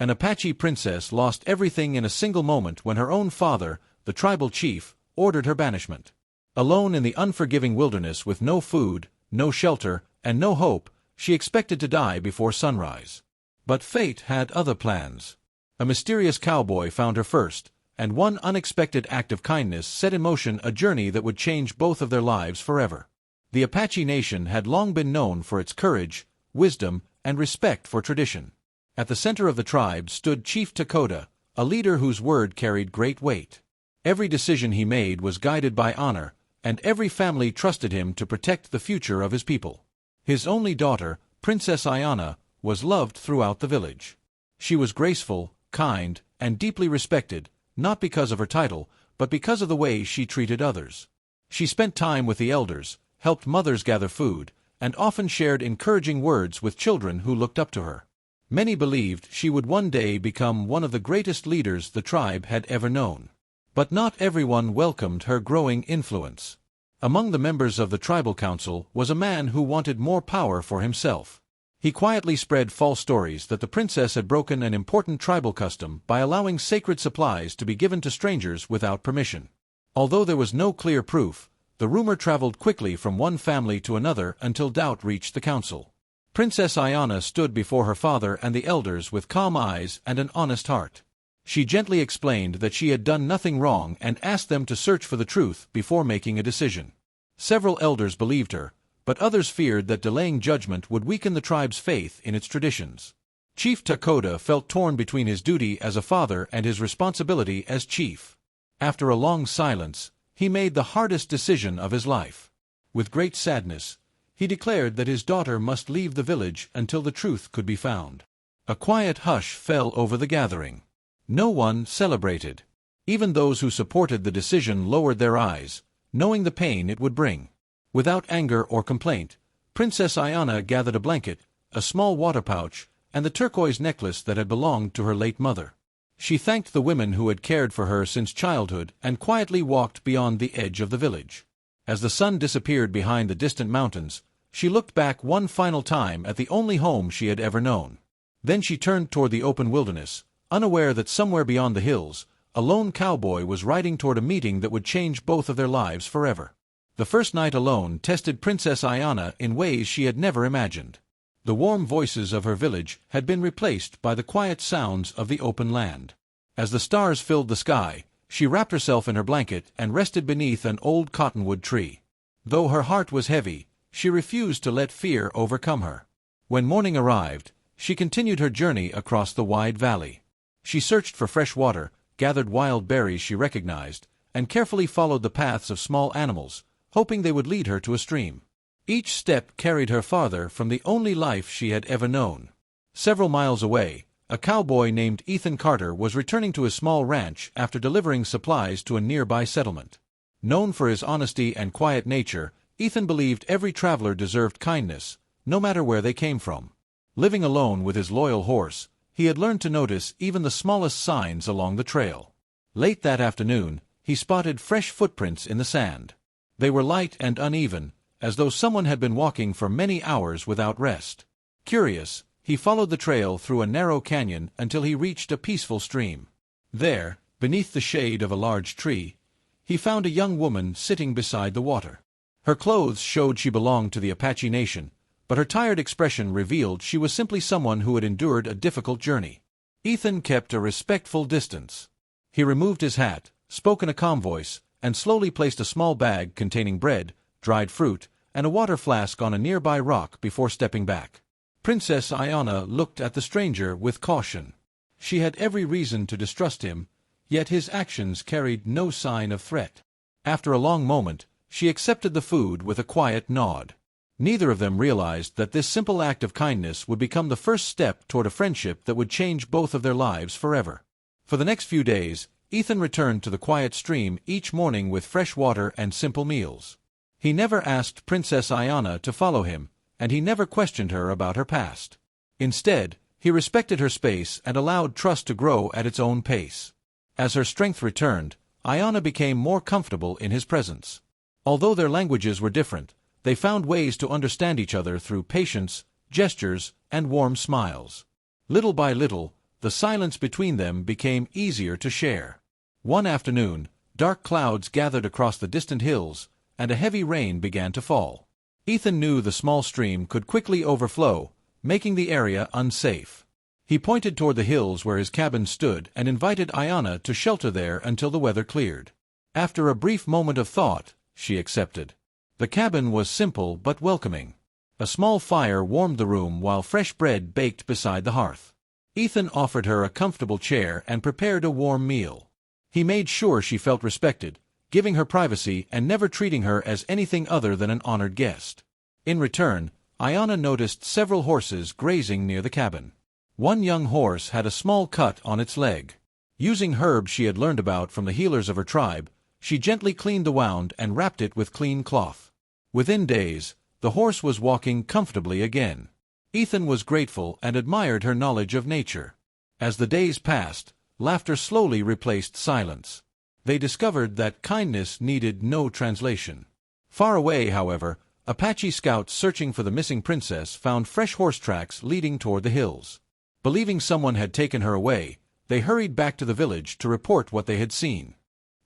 An Apache princess lost everything in a single moment when her own father, the tribal chief, ordered her banishment. Alone in the unforgiving wilderness with no food, no shelter, and no hope, she expected to die before sunrise. But fate had other plans. A mysterious cowboy found her first, and one unexpected act of kindness set in motion a journey that would change both of their lives forever. The Apache nation had long been known for its courage, wisdom, and respect for tradition. At the center of the tribe stood Chief Dakota, a leader whose word carried great weight. Every decision he made was guided by honor, and every family trusted him to protect the future of his people. His only daughter, Princess Aiyana, was loved throughout the village. She was graceful, kind, and deeply respected, not because of her title, but because of the way she treated others. She spent time with the elders, helped mothers gather food, and often shared encouraging words with children who looked up to her. Many believed she would one day become one of the greatest leaders the tribe had ever known. But not everyone welcomed her growing influence. Among the members of the tribal council was a man who wanted more power for himself. He quietly spread false stories that the princess had broken an important tribal custom by allowing sacred supplies to be given to strangers without permission. Although there was no clear proof, the rumor traveled quickly from one family to another until doubt reached the council. Princess Aiyana stood before her father and the elders with calm eyes and an honest heart. She gently explained that she had done nothing wrong and asked them to search for the truth before making a decision. Several elders believed her, but others feared that delaying judgment would weaken the tribe's faith in its traditions. Chief Dakota felt torn between his duty as a father and his responsibility as chief. After a long silence, he made the hardest decision of his life. With great sadness, he declared that his daughter must leave the village until the truth could be found. A quiet hush fell over the gathering. No one celebrated. Even those who supported the decision lowered their eyes, knowing the pain it would bring. Without anger or complaint, Princess Aiyana gathered a blanket, a small water pouch, and the turquoise necklace that had belonged to her late mother. She thanked the women who had cared for her since childhood and quietly walked beyond the edge of the village. As the sun disappeared behind the distant mountains, she looked back one final time at the only home she had ever known. Then she turned toward the open wilderness, unaware that somewhere beyond the hills, a lone cowboy was riding toward a meeting that would change both of their lives forever. The first night alone tested Princess Aiyana in ways she had never imagined. The warm voices of her village had been replaced by the quiet sounds of the open land. As the stars filled the sky, she wrapped herself in her blanket and rested beneath an old cottonwood tree. Though her heart was heavy, she refused to let fear overcome her. When morning arrived, she continued her journey across the wide valley. She searched for fresh water, gathered wild berries she recognized, and carefully followed the paths of small animals, hoping they would lead her to a stream. Each step carried her farther from the only life she had ever known. Several miles away, a cowboy named Ethan Carter was returning to his small ranch after delivering supplies to a nearby settlement. Known for his honesty and quiet nature, Ethan believed every traveler deserved kindness, no matter where they came from. Living alone with his loyal horse, he had learned to notice even the smallest signs along the trail. Late that afternoon, he spotted fresh footprints in the sand. They were light and uneven, as though someone had been walking for many hours without rest. Curious, he followed the trail through a narrow canyon until he reached a peaceful stream. There, beneath the shade of a large tree, he found a young woman sitting beside the water. Her clothes showed she belonged to the Apache nation, but her tired expression revealed she was simply someone who had endured a difficult journey. Ethan kept a respectful distance. He removed his hat, spoke in a calm voice, and slowly placed a small bag containing bread, dried fruit, and a water flask on a nearby rock before stepping back. Princess Aiyana looked at the stranger with caution. She had every reason to distrust him, yet his actions carried no sign of threat. After a long moment, she accepted the food with a quiet nod. Neither of them realized that this simple act of kindness would become the first step toward a friendship that would change both of their lives forever. For the next few days, Ethan returned to the quiet stream each morning with fresh water and simple meals. He never asked Princess Aiyana to follow him, and he never questioned her about her past. Instead, he respected her space and allowed trust to grow at its own pace. As her strength returned, Aiyana became more comfortable in his presence. Although their languages were different, they found ways to understand each other through patience, gestures, and warm smiles. Little by little, the silence between them became easier to share. One afternoon, dark clouds gathered across the distant hills, and a heavy rain began to fall. Ethan knew the small stream could quickly overflow, making the area unsafe. He pointed toward the hills where his cabin stood and invited Aiyana to shelter there until the weather cleared. After a brief moment of thought, she accepted. The cabin was simple but welcoming. A small fire warmed the room while fresh bread baked beside the hearth. Ethan offered her a comfortable chair and prepared a warm meal. He made sure she felt respected, giving her privacy and never treating her as anything other than an honored guest. In return, Aiyana noticed several horses grazing near the cabin. One young horse had a small cut on its leg. Using herbs she had learned about from the healers of her tribe, she gently cleaned the wound and wrapped it with clean cloth. Within days, the horse was walking comfortably again. Ethan was grateful and admired her knowledge of nature. As the days passed, laughter slowly replaced silence. They discovered that kindness needed no translation. Far away, however, Apache scouts searching for the missing princess found fresh horse tracks leading toward the hills. Believing someone had taken her away, they hurried back to the village to report what they had seen.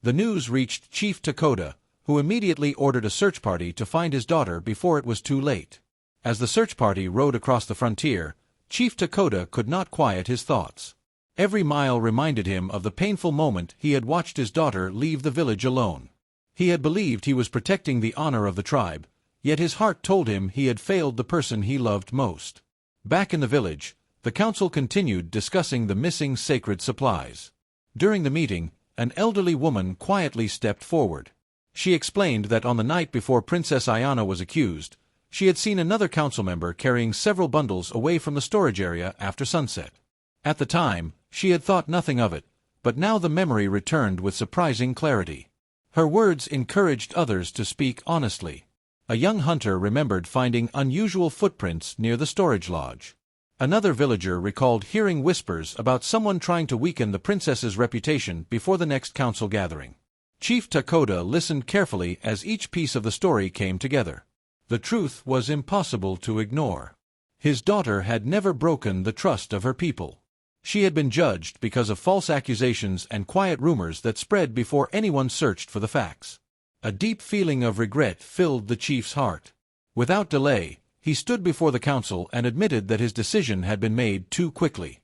The news reached Chief Dakota, who immediately ordered a search party to find his daughter before it was too late. As the search party rode across the frontier, Chief Dakota could not quiet his thoughts. Every mile reminded him of the painful moment he had watched his daughter leave the village alone. He had believed he was protecting the honor of the tribe, yet his heart told him he had failed the person he loved most. Back in the village, the council continued discussing the missing sacred supplies. During the meeting, an elderly woman quietly stepped forward. She explained that on the night before Princess Aiyana was accused, she had seen another council member carrying several bundles away from the storage area after sunset. At the time, she had thought nothing of it, but now the memory returned with surprising clarity. Her words encouraged others to speak honestly. A young hunter remembered finding unusual footprints near the storage lodge. Another villager recalled hearing whispers about someone trying to weaken the princess's reputation before the next council gathering. Chief Dakota listened carefully as each piece of the story came together. The truth was impossible to ignore. His daughter had never broken the trust of her people. She had been judged because of false accusations and quiet rumors that spread before anyone searched for the facts. A deep feeling of regret filled the chief's heart. Without delay, he stood before the council and admitted that his decision had been made too quickly.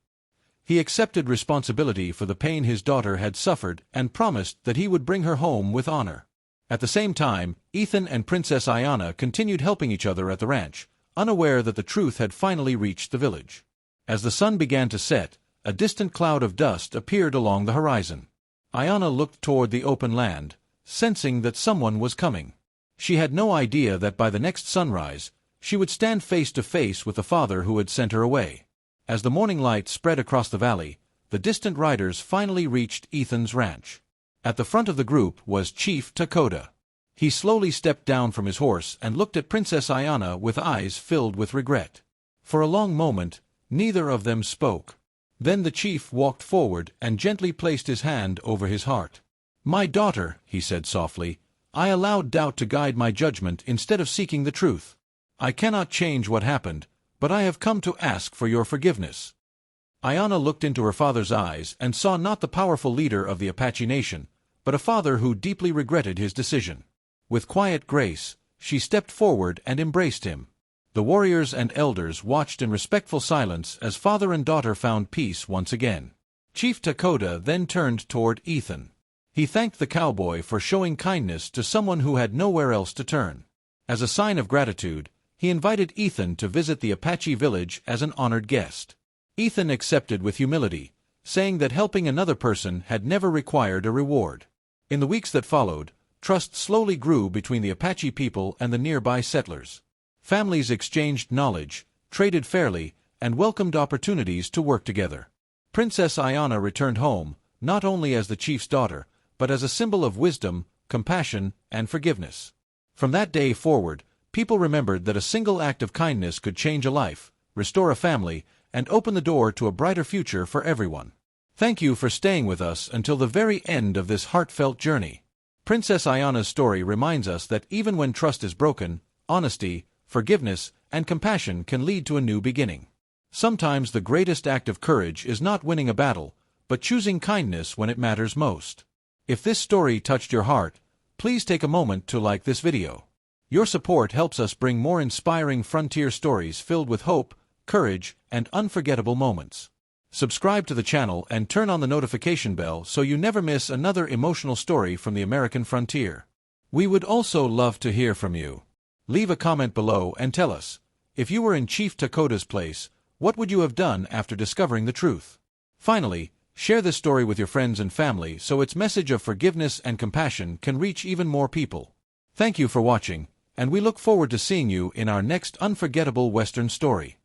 He accepted responsibility for the pain his daughter had suffered and promised that he would bring her home with honor. At the same time, Ethan and Princess Aiyana continued helping each other at the ranch, unaware that the truth had finally reached the village. As the sun began to set, a distant cloud of dust appeared along the horizon. Aiyana looked toward the open land, sensing that someone was coming. She had no idea that by the next sunrise, she would stand face to face with the father who had sent her away. As the morning light spread across the valley, the distant riders finally reached Ethan's ranch. At the front of the group was Chief Dakota. He slowly stepped down from his horse and looked at Princess Aiyana with eyes filled with regret. For a long moment, neither of them spoke. Then the chief walked forward and gently placed his hand over his heart. "My daughter," he said softly, "I allowed doubt to guide my judgment instead of seeking the truth. I cannot change what happened, but I have come to ask for your forgiveness." Aiyana looked into her father's eyes and saw not the powerful leader of the Apache nation, but a father who deeply regretted his decision. With quiet grace, she stepped forward and embraced him. The warriors and elders watched in respectful silence as father and daughter found peace once again. Chief Dakota then turned toward Ethan. He thanked the cowboy for showing kindness to someone who had nowhere else to turn. As a sign of gratitude, he invited Ethan to visit the Apache village as an honored guest. Ethan accepted with humility, saying that helping another person had never required a reward. In the weeks that followed, trust slowly grew between the Apache people and the nearby settlers. Families exchanged knowledge, traded fairly, and welcomed opportunities to work together. Princess Aiyana returned home, not only as the chief's daughter, but as a symbol of wisdom, compassion, and forgiveness. From that day forward, people remembered that a single act of kindness could change a life, restore a family, and open the door to a brighter future for everyone. Thank you for staying with us until the very end of this heartfelt journey. Princess Aiyana's story reminds us that even when trust is broken, honesty, forgiveness, and compassion can lead to a new beginning. Sometimes the greatest act of courage is not winning a battle, but choosing kindness when it matters most. If this story touched your heart, please take a moment to like this video. Your support helps us bring more inspiring frontier stories filled with hope, courage, and unforgettable moments. Subscribe to the channel and turn on the notification bell so you never miss another emotional story from the American frontier. We would also love to hear from you. Leave a comment below and tell us, if you were in Chief Takoda's place, what would you have done after discovering the truth? Finally, share this story with your friends and family so its message of forgiveness and compassion can reach even more people. Thank you for watching, and we look forward to seeing you in our next unforgettable Western story.